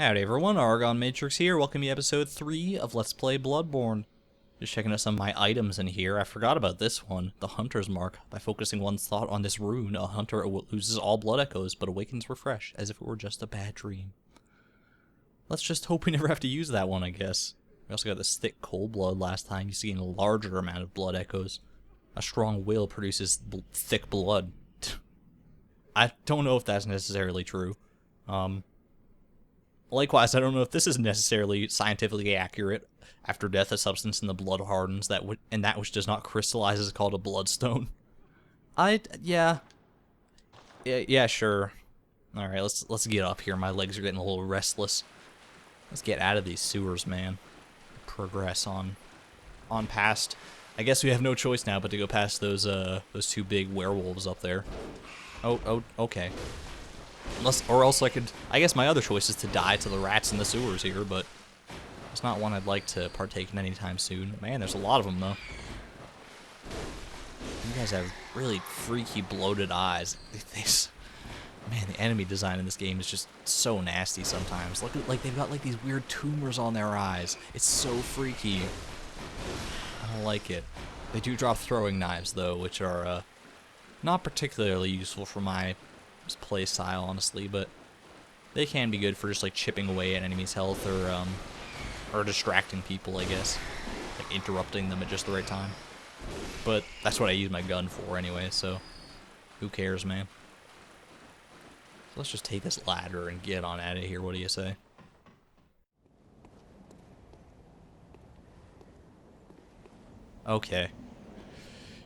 Howdy everyone, ArgonMatrix here. Welcome to episode 3 of Let's Play Bloodborne. Just checking out some of my items in here. I forgot about this one, the Hunter's Mark. By focusing one's thought on this rune, a hunter loses all blood echoes, but awakens refreshed, as if it were just a bad dream. Let's just hope we never have to use that one, I guess. We also got this thick cold blood last time. You see a larger amount of blood echoes. A strong will produces thick blood. I don't know if that's necessarily true. Likewise, I don't know if this is necessarily scientifically accurate. After death, a substance in the blood hardens, and that which does not crystallize is called a bloodstone. Yeah, sure. All right, let's get up here. My legs are getting a little restless. Let's get out of these sewers, man. Progress on past. I guess we have no choice now but to go past those two big werewolves up there. Oh, okay. Or else I guess my other choice is to die to the rats in the sewers here, but it's not one I'd like to partake in anytime soon. Man, there's a lot of them, though. You guys have really freaky, bloated eyes. Man, the enemy design in this game is just so nasty sometimes. Look, like they've got like these weird tumors on their eyes. It's so freaky. I don't like it. They do drop throwing knives, though, which are not particularly useful for my play style, honestly, but they can be good for just like chipping away at enemies' health or distracting people, I guess, like interrupting them at just the right time. But that's what I use my gun for anyway, so who cares, man? So let's just take this ladder and get on out of here. What do you say? Okay,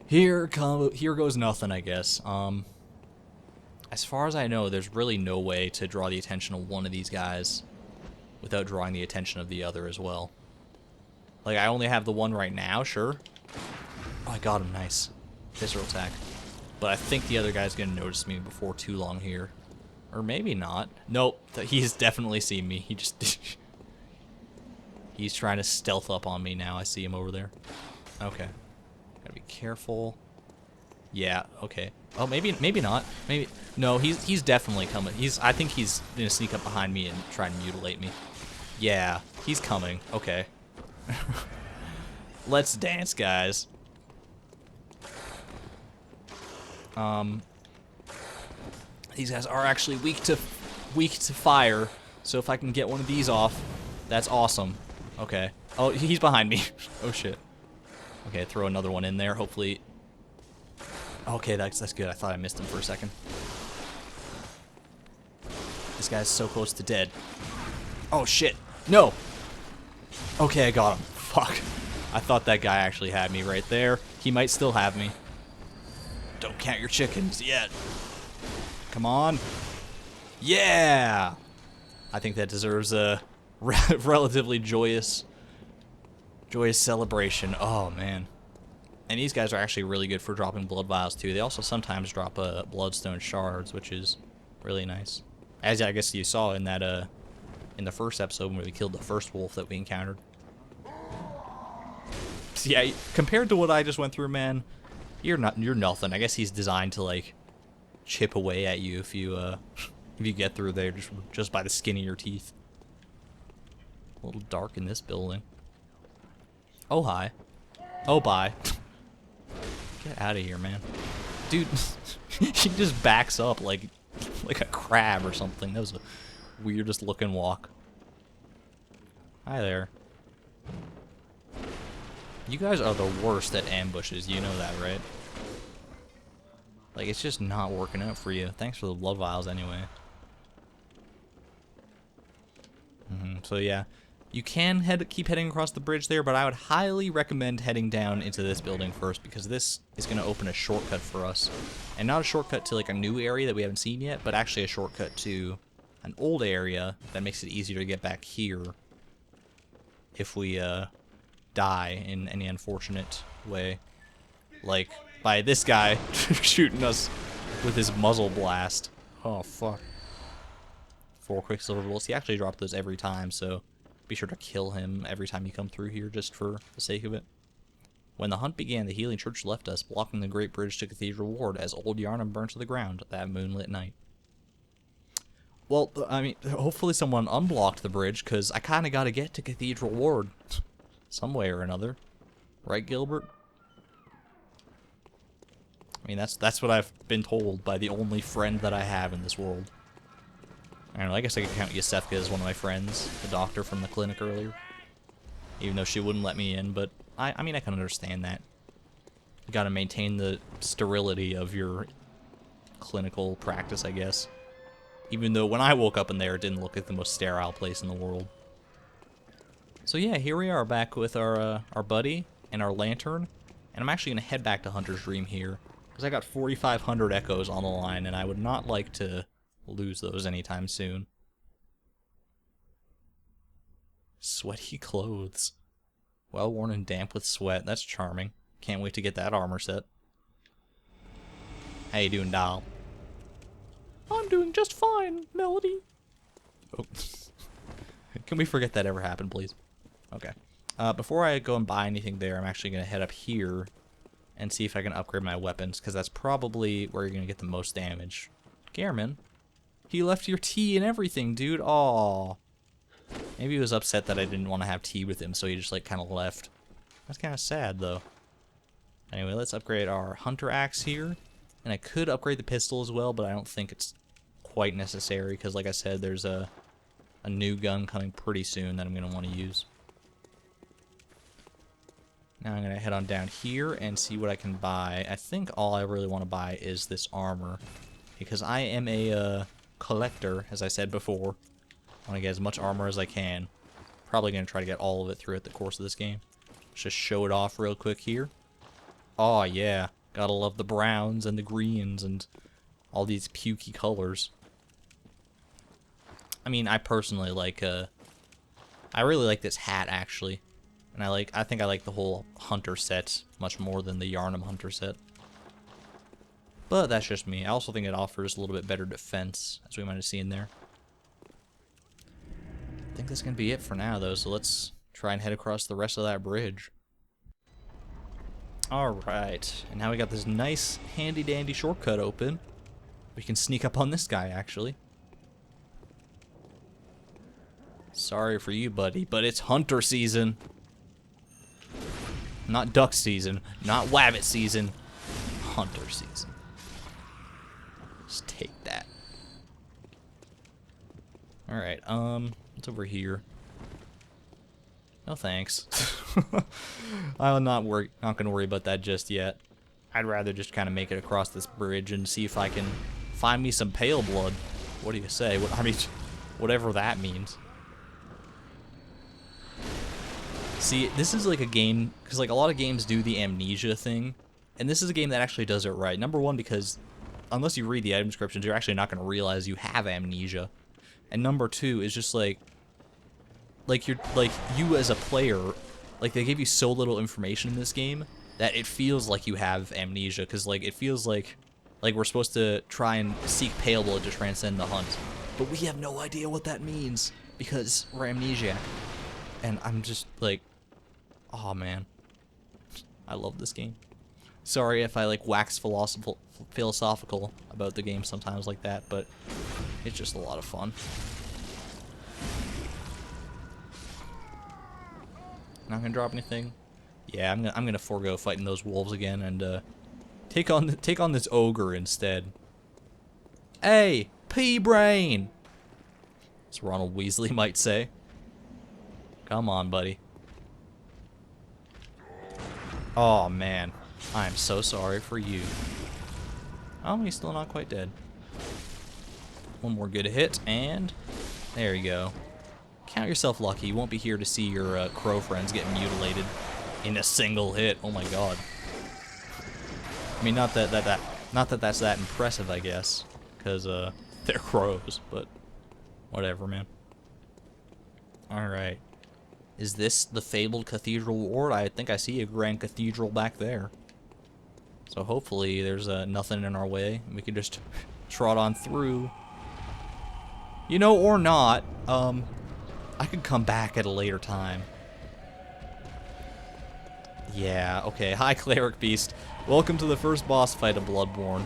here goes nothing, I guess. As far as I know, there's really no way to draw the attention of one of these guys without drawing the attention of the other as well. Like, I only have the one right now, sure. Oh, I got him, nice. Visceral attack. But I think the other guy's gonna notice me before too long here. Or maybe not. Nope, he's definitely seen me. He just... He's trying to stealth up on me now. I see him over there. Okay. Gotta be careful. Yeah, okay. Oh, maybe not. Maybe no. He's definitely coming. I think he's gonna sneak up behind me and try and mutilate me. Yeah, he's coming. Okay. Let's dance, guys. These guys are actually weak to fire. So if I can get one of these off, that's awesome. Okay. Oh, he's behind me. Oh shit. Okay, throw another one in there. Hopefully. Okay, that's good. I thought I missed him for a second. This guy's so close to dead. Oh, shit. No! Okay, I got him. Fuck. I thought that guy actually had me right there. He might still have me. Don't count your chickens yet. Come on. Yeah! I think that deserves a relatively joyous celebration. Oh, man. And these guys are actually really good for dropping blood vials, too. They also sometimes drop bloodstone shards, which is really nice. As I guess you saw in that, in the first episode where we killed the first wolf that we encountered. So yeah, compared to what I just went through, man, you're nothing. I guess he's designed to, like, chip away at you if you get through there just by the skin of your teeth. A little dark in this building. Oh, hi. Oh, bye. Get out of here, man. Dude, he just backs up like a crab or something. That was the weirdest looking walk. Hi there. You guys are the worst at ambushes, you know that, right? Like, it's just not working out for you. Thanks for the blood vials anyway. So yeah. You can keep heading across the bridge there, but I would highly recommend heading down into this building first, because this is going to open a shortcut for us. And not a shortcut to like a new area that we haven't seen yet, but actually a shortcut to an old area that makes it easier to get back here if we die in any unfortunate way. Like by this guy shooting us with his muzzle blast. Oh, fuck. 4 quicksilver bullets. He actually dropped those every time, so be sure to kill him every time you come through here, just for the sake of it. When the hunt began, the healing church left us, blocking the great bridge to Cathedral Ward as old Yarnum burned to the ground that moonlit night. Well, I mean, hopefully someone unblocked the bridge, because I kind of got to get to Cathedral Ward some way or another. Right, Gilbert? I mean, that's what I've been told by the only friend that I have in this world. I don't know, I guess I could count Yosefka as one of my friends, the doctor from the clinic earlier. Even though she wouldn't let me in, but I mean, I can understand that. You gotta maintain the sterility of your clinical practice, I guess. Even though when I woke up in there, it didn't look like the most sterile place in the world. So yeah, here we are back with our buddy and our lantern. And I'm actually gonna head back to Hunter's Dream here, because I got 4,500 echoes on the line, and I would not like to lose those anytime soon. Sweaty clothes. Well worn and damp with sweat. That's charming. Can't wait to get that armor set. How you doing, doll? I'm doing just fine, Melody. Oh. Can we forget that ever happened, please? Okay. Before I go and buy anything there, I'm actually going to head up here and see if I can upgrade my weapons, because that's probably where you're going to get the most damage. Gehrman, he left your tea and everything, dude. Aww. Maybe he was upset that I didn't want to have tea with him, so he just, like, kind of left. That's kind of sad, though. Anyway, let's upgrade our hunter axe here. And I could upgrade the pistol as well, but I don't think it's quite necessary, because, like I said, there's a new gun coming pretty soon that I'm going to want to use. Now I'm going to head on down here and see what I can buy. I think all I really want to buy is this armor, because I am a collector, as I said before. I want to get as much armor as I can. Probably going to try to get all of it throughout the course of this game. Let's just show it off real quick here. Oh yeah, gotta love the browns and the greens and all these pukey colors. I mean, I personally like, I really like this hat, actually. And I think I like the whole hunter set much more than the Yharnam hunter set. But that's just me. I also think it offers a little bit better defense, as we might have seen there. I think that's going to be it for now, though, so let's try and head across the rest of that bridge. Alright, and now we got this nice, handy-dandy shortcut open. We can sneak up on this guy, actually. Sorry for you, buddy, but it's hunter season. Not duck season, not wabbit season, hunter season. Just take that. Alright, what's over here? No thanks. I'm not gonna worry about that just yet. I'd rather just kind of make it across this bridge and see if I can find me some pale blood. What do you say? I mean, whatever that means. See, this is like a game, because like a lot of games do the amnesia thing, and this is a game that actually does it right. Number one, because unless you read the item descriptions, you're actually not going to realize you have amnesia. And number two is just like you as a player, like they give you so little information in this game that it feels like you have amnesia, because like it feels like we're supposed to try and seek pale blood to transcend the hunt, but we have no idea what that means because we're amnesiac. And I'm just like, oh man, I love this game. Sorry if I like wax philosophical about the game sometimes like that, but it's just a lot of fun. Not gonna drop anything. Yeah, I'm gonna forego fighting those wolves again and take on this ogre instead. Hey, pea brain, as Ronald Weasley might say. Come on, buddy. Oh man, I am so sorry for you. Oh, he's still not quite dead. One more good hit, and there you go. Count yourself lucky. You won't be here to see your crow friends get mutilated in a single hit. Oh my god. I mean, not that that's that impressive, I guess, because they're crows, but whatever, man. All right. Is this the fabled Cathedral Ward? I think I see a grand cathedral back there. So hopefully there's nothing in our way. We can just trot on through. You know, or not. I could come back at a later time. Yeah, okay. Hi, Cleric Beast. Welcome to the first boss fight of Bloodborne.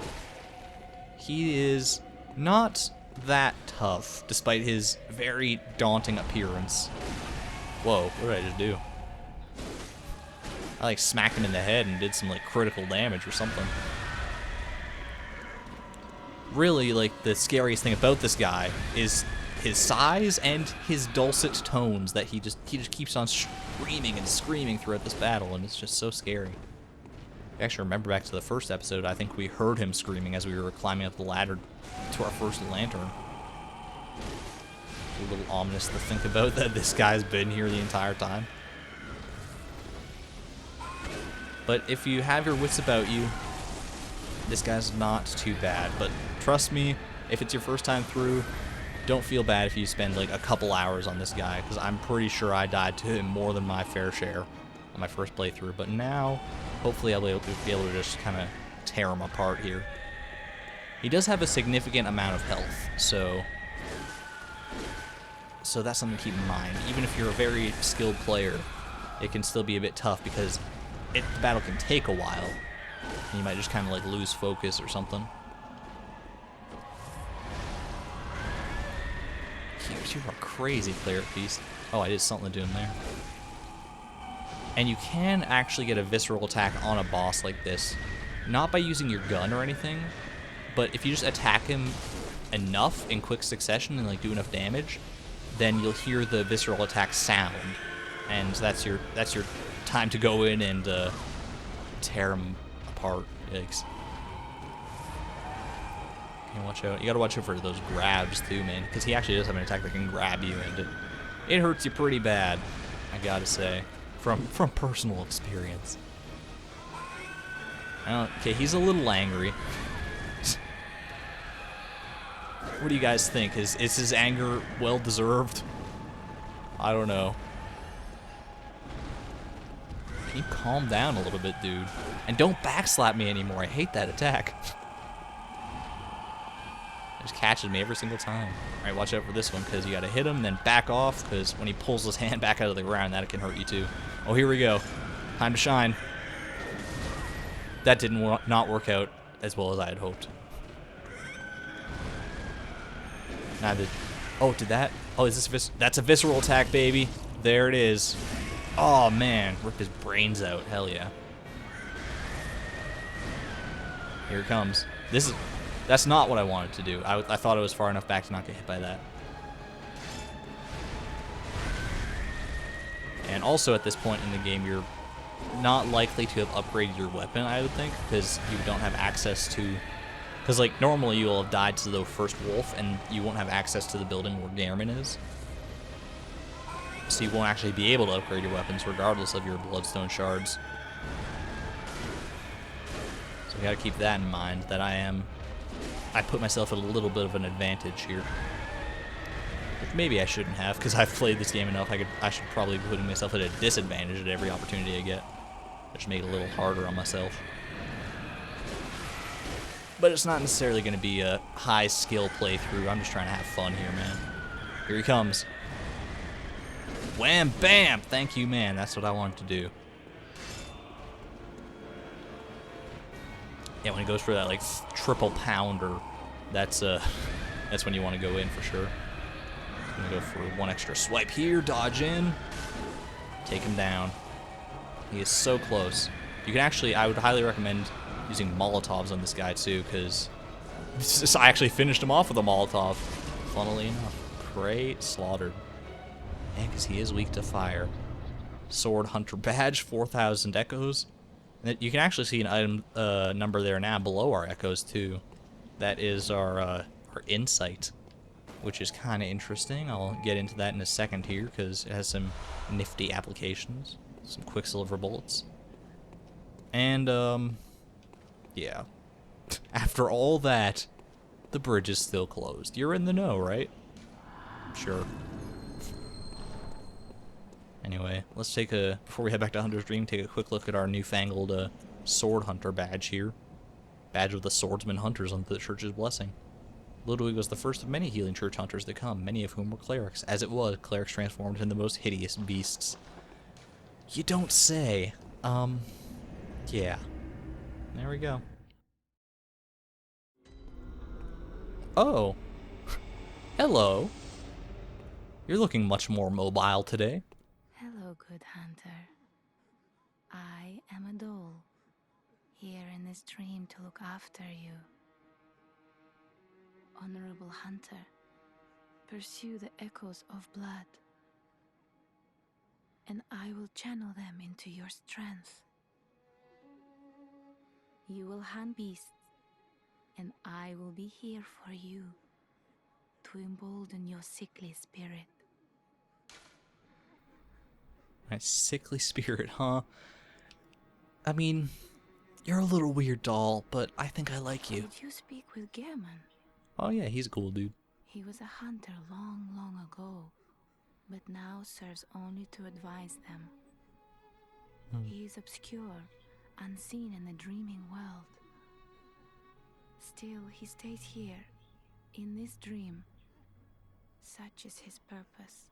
He is not that tough, despite his very daunting appearance. Whoa, what did I just do? I like smacked him in the head and did some like critical damage or something. Really, like, the scariest thing about this guy is his size and his dulcet tones that he just keeps on screaming and screaming throughout this battle, and it's just so scary. I actually remember back to the first episode, I think we heard him screaming as we were climbing up the ladder to our first lantern. It's a little ominous to think about that this guy's been here the entire time. But if you have your wits about you, this guy's not too bad. But trust me, if it's your first time through, don't feel bad if you spend like a couple hours on this guy, because I'm pretty sure I died to him more than my fair share on my first playthrough. But now, hopefully I'll be able to just kind of tear him apart here. He does have a significant amount of health, so that's something to keep in mind. Even if you're a very skilled player, it can still be a bit tough because the battle can take a while. And you might just kind of like lose focus or something. You are crazy, Cleric piece. Oh, I did something to him there. And you can actually get a visceral attack on a boss like this, not by using your gun or anything, but if you just attack him enough in quick succession and like do enough damage, then you'll hear the visceral attack sound, and that's your time to go in and tear him apart. Yikes. You watch out. You gotta watch out for those grabs too, man, because he actually does have an attack that can grab you, and it hurts you pretty bad, I gotta say, from personal experience. Okay, he's a little angry. What do you guys think? Is his anger well deserved? I don't know. Can you calm down a little bit, dude? And don't backslap me anymore. I hate that attack. It just catches me every single time. Alright, watch out for this one, because you gotta hit him, then back off, because when he pulls his hand back out of the ground, that can hurt you too. Oh, here we go. Time to shine. That didn't not work out as well as I had hoped. Oh, did that? Oh, is this that's a visceral attack, baby. There it is. Oh, man. Ripped his brains out. Hell yeah. Here it comes. That's not what I wanted to do. I thought I was far enough back to not get hit by that. And also at this point in the game, you're not likely to have upgraded your weapon, I would think, because you don't have access to... Because, like, normally you'll have died to the first wolf, and you won't have access to the building where Gammon is. So you won't actually be able to upgrade your weapons, regardless of your bloodstone shards. So we gotta keep that in mind, that I put myself at a little bit of an advantage here. Which maybe I shouldn't have, because I've played this game enough. I should probably be putting myself at a disadvantage at every opportunity I get. Just make it a little harder on myself. But it's not necessarily going to be a high skill playthrough. I'm just trying to have fun here, man. Here he comes. Wham, bam! Thank you, man. That's what I wanted to do. Yeah, when he goes for that, like, triple pounder, that's when you want to go in for sure. I'm going to go for one extra swipe here, dodge in, take him down. He is so close. You can actually, I would highly recommend using Molotovs on this guy too, because I actually finished him off with a Molotov, funnily enough. Prey slaughtered. Yeah, because he is weak to fire. Sword Hunter badge, 4,000 echoes. And you can actually see an item number there now below our echoes too. That is our insight, which is kind of interesting. I'll get into that in a second here, because it has some nifty applications. Some Quicksilver bullets. And, yeah. After all that, the bridge is still closed. You're in the know, right? Sure. Anyway, let's take before we head back to Hunter's Dream, take a quick look at our newfangled Sword Hunter badge here. Badge of the Swordsman Hunters under the Church's blessing. Ludwig was the first of many healing church hunters to come, many of whom were clerics. As it was, clerics transformed into the most hideous beasts. You don't say. Yeah. There we go. Oh. Hello. You're looking much more mobile today. Hello, good hunter. I am a doll, here in this dream to look after you. Honorable hunter, pursue the echoes of blood, and I will channel them into your strength. You will hunt beasts, and I will be here for you to embolden your sickly spirit. My sickly spirit, huh? I mean, you're a little weird, doll, but I think I like you. Did you speak with Gehrman? Oh yeah, he's a cool dude. He was a hunter long, long ago, but now serves only to advise them. He is obscure, unseen in the dreaming world. Still, he stays here, in this dream. Such is his purpose.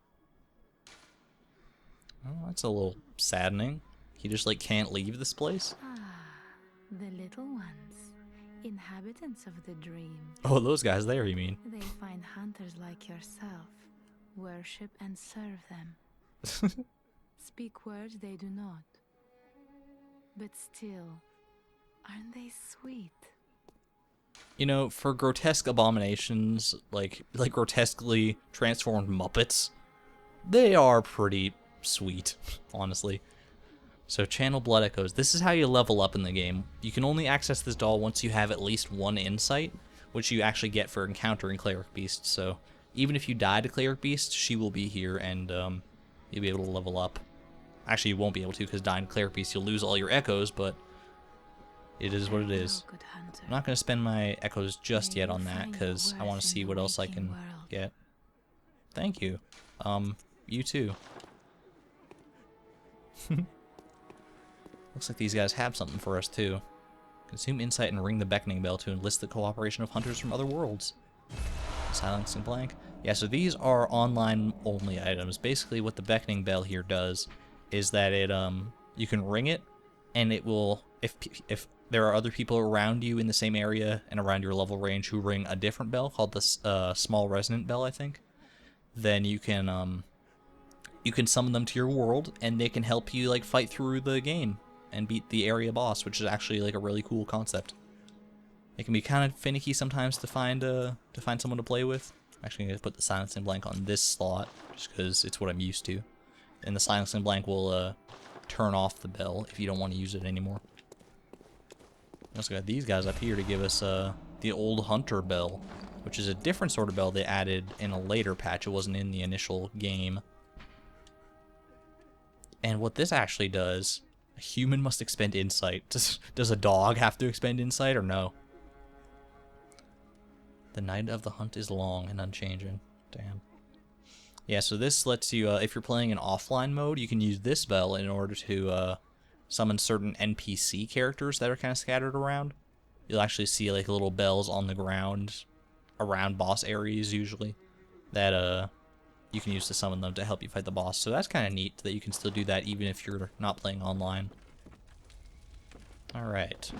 Oh, that's a little saddening. He just like can't leave this place. Ah, the little ones, inhabitants of the dream. Oh, those guys there, you mean? They find hunters like yourself, worship and serve them. Speak words they do not. But still, aren't they sweet? You know, for grotesque abominations, like grotesquely transformed Muppets, they are pretty sweet, honestly. So channel blood echoes. This is how you level up in the game. You can only access this doll once you have at least one insight, which you actually get for encountering Cleric Beast. So even if you die to Cleric Beast, she will be here and you'll be able to level up. Actually, you won't be able to because dying to Cleric Beast, you'll lose all your echoes, but it is what it is. I'm not going to spend my echoes just yet on that because I want to see what else I can get. Thank you. You too. Looks like these guys have something for us too. Consume insight and ring the beckoning bell to enlist the cooperation of hunters from other worlds. Silence and blank. Yeah, so these are online only items. Basically what the beckoning bell here does is that it you can ring it and it will, if there are other people around you in the same area and around your level range who ring a different bell called the small resonant bell, I think, then you can summon them to your world and they can help you like fight through the game and beat the area boss, which is actually like a really cool concept. It can be kind of finicky sometimes to find someone to play with. I'm actually going to put the silence and blank on this slot just because it's what I'm used to. And the silence and blank will turn off the bell if you don't want to use it anymore. We also got these guys up here to give us the old hunter bell, which is a different sort of bell they added in a later patch. It wasn't in the initial game. And what this actually does, a human must expend insight. Does a dog have to expend insight or no? The night of the hunt is long and unchanging. Damn. Yeah, so this lets you, if you're playing in offline mode, you can use this bell in order to summon certain NPC characters that are kind of scattered around. You'll actually see like little bells on the ground around boss areas usually that you can use to summon them to help you fight the boss. So that's kind of neat that you can still do that even if you're not playing online. Alright.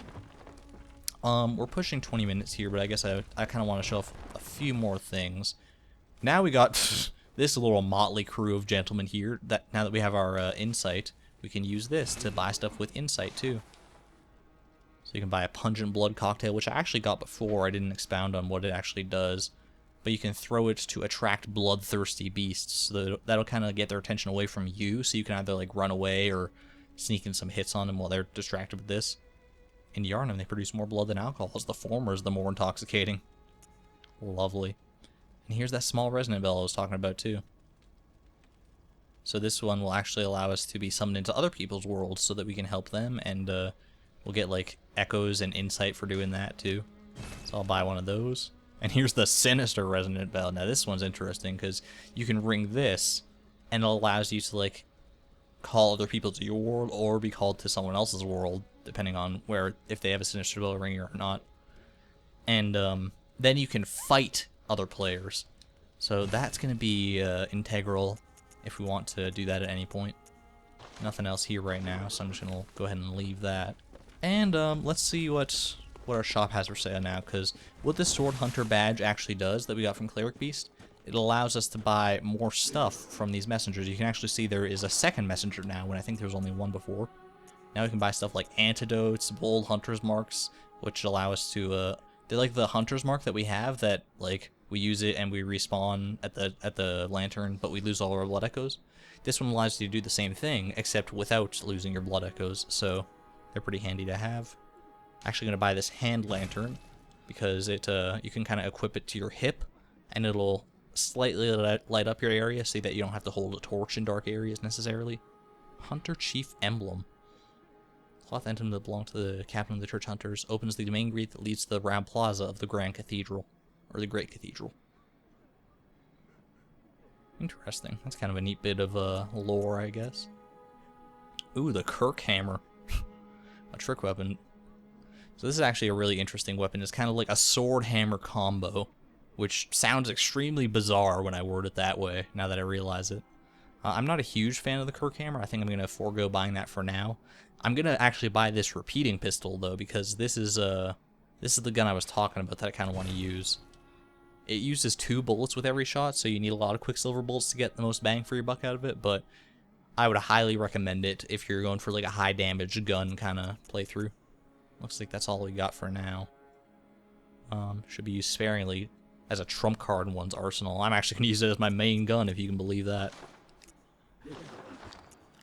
We're pushing 20 minutes here, but I guess I kind of want to show off a few more things. Now we got this little motley crew of gentlemen here. That now that we have our insight, we can use this to buy stuff with insight too. So you can buy a pungent blood cocktail, which I actually got before. I didn't expound on what it actually does. But you can throw it to attract bloodthirsty beasts. So that'll kind of get their attention away from you, so you can either like run away or sneak in some hits on them while they're distracted with this. In Yharnam, they produce more blood than alcohol, as the former is the more intoxicating. Lovely. And here's that small resonant bell I was talking about too. So this one will actually allow us to be summoned into other people's worlds so that we can help them, and we'll get like echoes and insight for doing that too. So I'll buy one of those. And here's the sinister resonant bell. Now this one's interesting because you can ring this and it allows you to like call other people to your world or be called to someone else's world, depending on if they have a sinister bell ring or not. And then you can fight other players. So that's going to be integral if we want to do that at any point. Nothing else here right now, so I'm just going to go ahead and leave that. And let's see what our shop has for sale now, because what this Sword Hunter badge actually does that we got from Cleric Beast it allows us to buy more stuff from these messengers. You can actually see there is a second messenger now, when I think there was only one before. Now we can buy stuff like antidotes, bold hunter's marks, which allow us to, they're like the hunter's mark that we have that, like, we use it and we respawn at the lantern, but we lose all our blood echoes. This one allows you to do the same thing, except without losing your blood echoes, so they're pretty handy to have. Actually gonna buy this hand lantern, because it, you can kind of equip it to your hip, and it'll slightly light up your area so that you don't have to hold a torch in dark areas necessarily. Hunter Chief Emblem. Cloth emblem that belongs to the captain of the church hunters opens the main gate that leads to the round plaza of the Grand Cathedral, or the Great Cathedral. Interesting. That's kind of a neat bit of lore, I guess. Ooh, the Kirk hammer. A trick weapon. So this is actually a really interesting weapon. It's kind of like a sword hammer combo, which sounds extremely bizarre when I word it that way, now that I realize it. I'm not a huge fan of the Kirk hammer. I think I'm going to forego buying that for now. I'm going to actually buy this repeating pistol, though, because this is the gun I was talking about that I kind of want to use. It uses 2 bullets with every shot, so you need a lot of Quicksilver bullets to get the most bang for your buck out of it, but I would highly recommend it if you're going for like a high damage gun kind of playthrough. Looks like that's all we got for now. Should be used sparingly as a trump card in one's arsenal. I'm actually going to use it as my main gun, if you can believe that.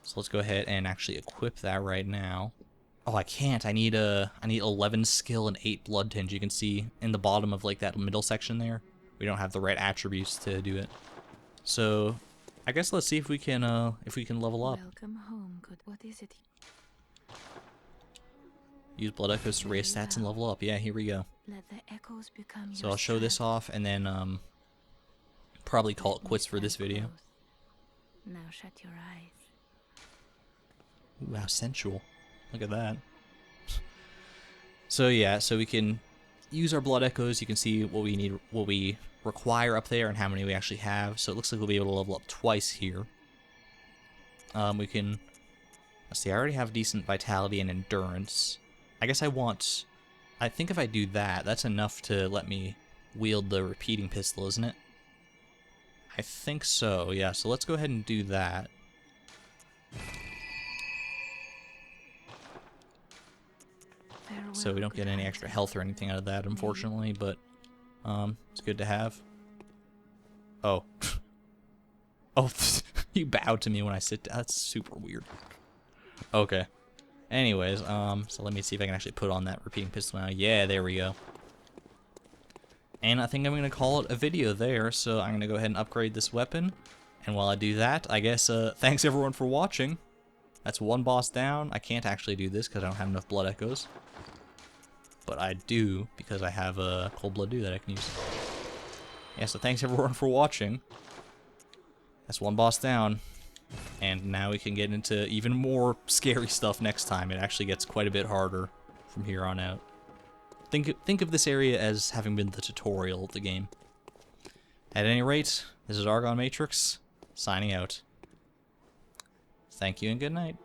So let's go ahead and actually equip that right now. Oh, I can't. I need 11 skill and 8 blood tinge. You can see in the bottom of like that middle section there, we don't have the right attributes to do it. So I guess let's see if we can level up. Welcome home, good. What is it? Use blood echoes to raise stats and level up. Yeah, here we go. Let the echoes become So I'll show this off and then probably call it quits for this video. Now shut your eyes. Ooh, how sensual. Look at that. So yeah, so we can use our blood echoes. You can see what we need, what we require up there and how many we actually have. So it looks like we'll be able to level up twice here. We can, let's see, I already have decent vitality and endurance. I guess I think if I do that, that's enough to let me wield the repeating pistol, isn't it? I think so, yeah. So let's go ahead and do that. So we don't get any extra health or anything out of that, unfortunately, but it's good to have. Oh. Oh, you bowed to me when I sit down. That's super weird. Okay. Anyways, so let me see if I can actually put on that repeating pistol now. Yeah, there we go. And I think I'm going to call it a video there, so I'm going to go ahead and upgrade this weapon. And while I do that, I guess, thanks everyone for watching. That's one boss down. I can't actually do this because I don't have enough blood echoes. But I do, because I have a Cold Blood Dew that I can use. Yeah, so thanks everyone for watching. That's one boss down. And now we can get into even more scary stuff next time. It actually gets quite a bit harder from here on out. Think of this area as having been the tutorial of the game. At any rate, this is ArgonMatrix, signing out. Thank you and good night.